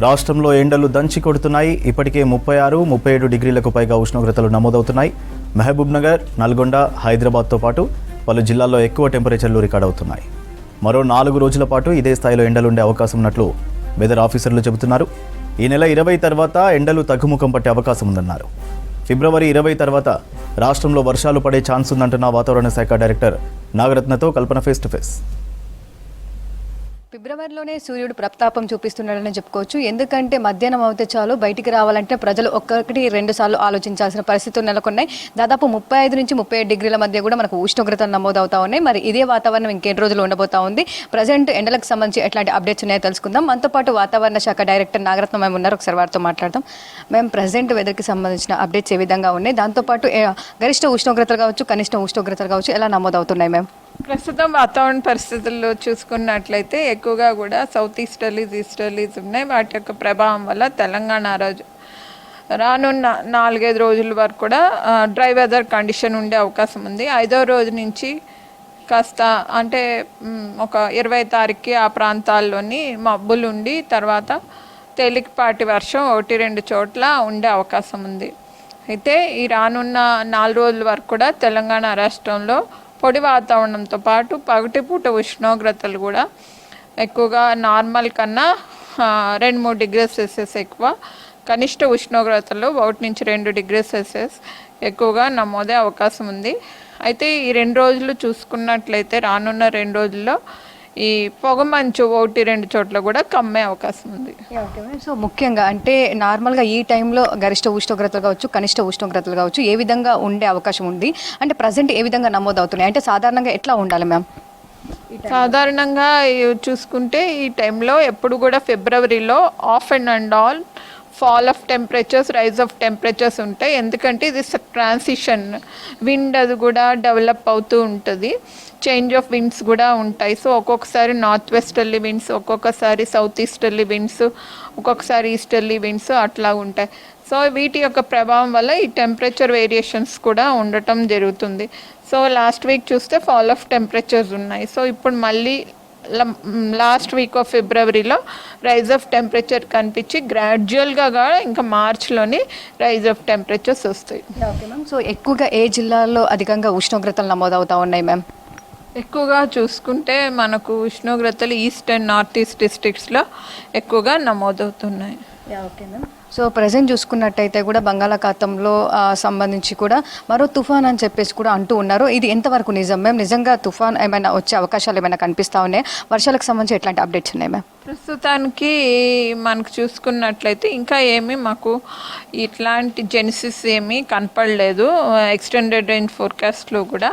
రాష్ట్రంలో ఎండలు దంచి కొడుతున్నాయి. ఇప్పటికే 36, 37 డిగ్రీలకు పైగా ఉష్ణోగ్రతలు నమోదవుతున్నాయి. మహబూబ్ నగర్, నల్గొండ, హైదరాబాద్తో పాటు పలు జిల్లాల్లో ఎక్కువ టెంపరేచర్లు రికార్డ్ అవుతున్నాయి. మరో 4 రోజుల పాటు ఇదే స్థాయిలో ఎండలుండే అవకాశం ఉన్నట్లు వెదర్ ఆఫీసర్లు చెబుతున్నారు. ఈ నెల 20 తర్వాత ఎండలు తగ్గుముఖం పట్టే అవకాశం ఉందన్నారు. ఫిబ్రవరి 20 తర్వాత రాష్ట్రంలో వర్షాలు పడే ఛాన్స్ ఉందంటున్న వాతావరణ శాఖ డైరెక్టర్ నాగరత్నతో కల్పన ఫేస్ టు ఫేస్. ఫిబ్రవరిలోనే సూర్యుడు ప్రతాపం చూపిస్తున్నాడని చెప్పుకోవచ్చు. ఎందుకంటే మధ్యాహ్నం అవుతే చాలు బయటికి రావాలంటే ప్రజలు 1-2 సార్లు ఆలోచించాల్సిన పరిస్థితులు నెలకొన్నాయి. దాదాపు 35 నుంచి 37 డిగ్రీల మధ్య కూడా మనకు ఉష్ణోగ్రతలు నమోదవుతా ఉన్నాయి. మరి ఇదే వాతావరణం ఇంకెన్ని రోజులు ఉండబోతా ఉంది, ప్రజెంట్ ఎండలకు సంబంధించి ఎట్లాంటి అప్డేట్స్ ఉన్నాయో తెలుసుకుందాం. మనతో పాటు వాతావరణ శాఖ డైరెక్టర్ నాగరత్నం మేము ఉన్నారు. ఒకసారి వారితో మాట్లాడతాం. మేము ప్రజెంట్ వెదర్కి సంబంధించిన అప్డేట్స్ ఏ విధంగా ఉన్నాయి, దాంతోపాటు గరిష్ట ఉష్ణోగ్రతలు కావచ్చు, కనిష్ట ఉష్ణోగ్రతలు కావచ్చు, ఎలా నమోదవుతున్నాయి మేము? ప్రస్తుతం వాతావరణ పరిస్థితుల్లో చూసుకున్నట్లయితే ఎక్కువగా కూడా సౌత్ ఈస్టర్లీస్ ఉన్నాయి. వాటి యొక్క ప్రభావం వల్ల తెలంగాణ రానున్న 4-5 రోజుల వరకు కూడా డ్రై వెదర్ కండిషన్ ఉండే అవకాశం ఉంది. 5వ రోజు నుంచి కాస్త అంటే ఒక 20వ తారీఖుకి ఆ ప్రాంతాల్లోని మబ్బులు ఉండి తర్వాత తేలికపాటి వర్షం 1-2 చోట్ల ఉండే అవకాశం ఉంది. అయితే ఈ రానున్న 4 రోజుల వరకు కూడా తెలంగాణ రాష్ట్రంలో పొడి వాతావరణంతో పాటు పగటిపూట ఉష్ణోగ్రతలు కూడా ఎక్కువగా నార్మల్ కన్నా 2-3 డిగ్రీ సెల్సియస్ ఎక్కువ, కనిష్ట ఉష్ణోగ్రతలు 1-2 డిగ్రీ సెల్సియస్ ఎక్కువగా నమోదే అవకాశం ఉంది. అయితే ఈ 2 రోజులు చూసుకున్నట్లయితే రానున్న 2 రోజుల్లో ఈ పొగమంచు 1-2 చోట్ల కూడా కమ్మే అవకాశం ఉంది. సో ముఖ్యంగా అంటే నార్మల్గా ఈ టైంలో గరిష్ట ఉష్ణోగ్రతలు కావచ్చు, కనిష్ట ఉష్ణోగ్రతలు కావచ్చు, ఏ విధంగా ఉండే అవకాశం ఉంది అంటే ప్రజెంట్ ఏ విధంగా నమోదవుతున్నాయి అంటే సాధారణంగా ఎట్లా ఉండాలి మ్యామ్? సాధారణంగా చూసుకుంటే ఈ టైంలో ఎప్పుడు కూడా ఫిబ్రవరిలో of and all fall of temperatures, rise of temperatures ఉంటాయి. ఎందుకంటే ఇది ట్రాన్సిషన్ విండ్ అది కూడా డెవలప్ అవుతూ ఉంటుంది, చేంజ్ ఆఫ్ విండ్స్ కూడా ఉంటాయి. సో ఒక్కొక్కసారి నార్త్ వెస్టర్లీ విండ్స్, ఒక్కొక్కసారి సౌత్ ఈస్టర్లీ విండ్స్, ఒక్కొక్కసారి ఈస్టర్లీ విండ్స్ అట్లా ఉంటాయి. సో వీటి యొక్క ప్రభావం వల్ల ఈ టెంపరేచర్ వేరియేషన్స్ కూడా ఉండటం జరుగుతుంది. సో లాస్ట్ వీక్ చూస్తే ఫాల్ ఆఫ్ టెంపరేచర్స్ ఉన్నాయి. సో ఇప్పుడు మళ్ళీ లాస్ట్ వీక్ ఆఫ్ ఫిబ్రవరిలో రైజ్ ఆఫ్ టెంపరేచర్ కనిపించి గ్రాడ్యువల్గా ఇంకా మార్చ్లోని రైజ్ ఆఫ్ టెంపరేచర్స్ వస్తాయి. Okay ma'am. సో ఎక్కువగా ఏ జిల్లాల్లో అధికంగా ఉష్ణోగ్రతలు నమోదవుతూ ఉన్నాయి మ్యామ్? ఎక్కువగా చూసుకుంటే మనకు ఉష్ణోగ్రతలు ఈస్ట్ అండ్ నార్త్ ఈస్ట్ డిస్ట్రిక్ట్స్లో ఎక్కువగా నమోదవుతున్నాయి. Okay ma'am. సో ప్రజెంట్ చూసుకున్నట్టయితే కూడా బంగాళాఖాతంలో సంబంధించి కూడా మరో తుఫాన్ అని చెప్పేసి కూడా అంటూ ఉన్నారు. ఇది ఎంతవరకు నిజం మ్యామ్? నిజంగా తుఫాన్ ఏమైనా వచ్చే అవకాశాలు ఏమైనా కనిపిస్తూ ఉన్నాయి? వర్షాలకు సంబంధించి ఎట్లాంటి అప్డేట్స్ ఉన్నాయి మ్యామ్? ప్రస్తుతానికి మనకు చూసుకున్నట్లయితే ఇంకా ఏమీ మాకు ఇట్లాంటి జెనిసిస్ ఏమీ కనపడలేదు ఎక్స్టెండెడ్ రేంజ్ ఫోర్కాస్ట్లో కూడా.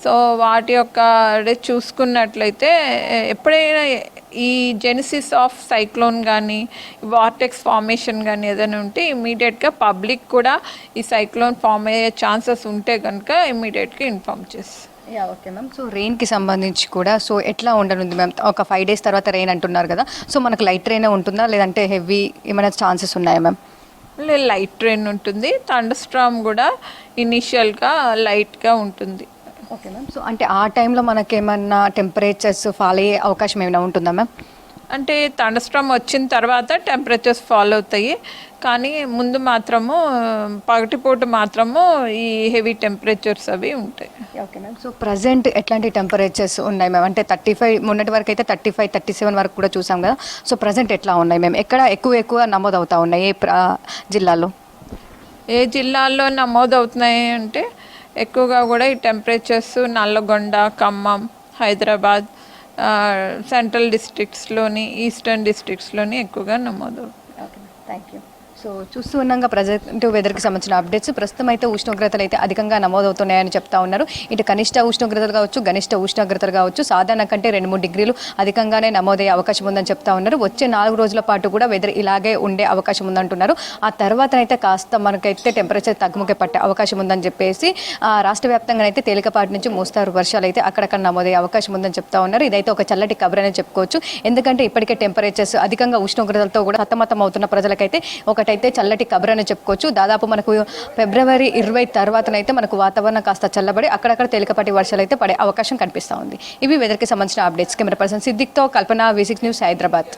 సో వాటి యొక్క చూసుకున్నట్లయితే ఎప్పుడైనా ఈ జెనిసిస్ ఆఫ్ సైక్లోన్ కానీ వార్టెక్స్ ఫార్మేషన్ కానీ ఏదైనా ఉంటే ఇమీడియట్గా పబ్లిక్ కూడా ఈ సైక్లోన్ ఫామ్ అయ్యే ఛాన్సెస్ ఉంటే కనుక ఇమీడియట్గా ఇన్ఫామ్ చేస్తాం. Okay ma'am. సో రెయిన్కి సంబంధించి కూడా సో ఎట్లా ఉండనుంది మ్యామ్? ఒక 5 days తర్వాత రెయిన్ అంటున్నారు కదా, సో మనకు లైట్ రెయిన్ ఉంటుందా లేదంటే హెవీ ఏమైనా ఛాన్సెస్ ఉన్నాయా మ్యామ్? లైట్ రెయిన్ ఉంటుంది, థండర్ స్టార్మ్ కూడా ఇనీషియల్గా లైట్గా ఉంటుంది. Okay ma'am. సో అంటే ఆ టైంలో మనకేమన్నా టెంపరేచర్స్ ఫాల్ అయ్యే అవకాశం ఏమైనా ఉంటుందా మ్యామ్? అంటే థండర్ స్టార్మ్ వచ్చిన తర్వాత టెంపరేచర్స్ ఫాల్ అవుతాయి, కానీ ముందు మాత్రము పగటిపూట మాత్రము ఈ హెవీ టెంపరేచర్స్ అవి ఉంటాయి. Okay ma'am. సో ప్రజెంట్ ఎట్లాంటి టెంపరేచర్స్ ఉన్నాయి మ్యామ్? అంటే 35 మొన్నటి వరకు అయితే 35-37 వరకు కూడా చూసాం కదా. సో ప్రజెంట్ ఎట్లా ఉన్నాయి మేము? ఎక్కడ ఎక్కువ నమోదవుతూ ఉన్నాయి? ఏ జిల్లాలో నమోదవుతున్నాయి అంటే ఎక్కువగా కూడా ఈ టెంపరేచర్స్ నల్లగొండ, ఖమ్మం, హైదరాబాద్, సెంట్రల్ డిస్ట్రిక్ట్స్లోని, ఈస్టర్న్ డిస్ట్రిక్ట్స్లోని ఎక్కువగా నమోదవుతాయి. Okay, thank you. సో చూస్తూ ఉన్నాగా ప్రజెంట్ వెదర్కి సంబంధించిన అప్డేట్స్. ప్రస్తుతం అయితే ఉష్ణోగ్రతలు అయితే అధికంగా నమోదవుతున్నాయని చెప్తా ఉన్నారు. ఇటు కనిష్ట ఉష్ణోగ్రతలు కావచ్చు, గరిష్ట ఉష్ణోగ్రతలు కావచ్చు, సాధారణ కంటే 2-3 డిగ్రీలు అధికంగానే నమోదయ్యే అవకాశం ఉందని చెప్తా ఉన్నారు. వచ్చే 4 రోజుల పాటు కూడా వెదర్ ఇలాగే ఉండే అవకాశం ఉందంటున్నారు. ఆ తర్వాతనైతే కాస్త మనకైతే టెంపరేచర్ తగ్గుముఖ పట్టే అవకాశం ఉందని చెప్పేసి రాష్ట్ర వ్యాప్తంగా అయితే తేలికపాటి నుంచి మోస్తారు వర్షాలు అయితే అక్కడక్కడ నమోదయ్యే అవకాశం ఉందని చెప్తా ఉన్నారు. ఇదైతే ఒక చల్లటి కబర్ అని చెప్పుకోవచ్చు. ఎందుకంటే ఇప్పటికే టెంపరేచర్స్ అధికంగా ఉష్ణోగ్రతలతో కూడా సతమతం అవుతున్న ప్రజలకైతే ఒకటైతే చల్లటి కబర్ అని చెప్పుకోవచ్చు. దాదాపు మనకు ఫిబ్రవరి 20 తర్వాతనైతే మనకు వాతావరణం కాస్త చల్లబడి అక్కడక్కడ తేలికపాటి వర్షాలు అయితే పడే అవకాశం కనిపిస్తూ ఉంది. ఇవి వెదర్కి సంబంధించిన అప్డేట్స్. కెమెరా పర్సన్ సిద్దిక్తో కల్పన, V6 న్యూస్, హైదరాబాద్.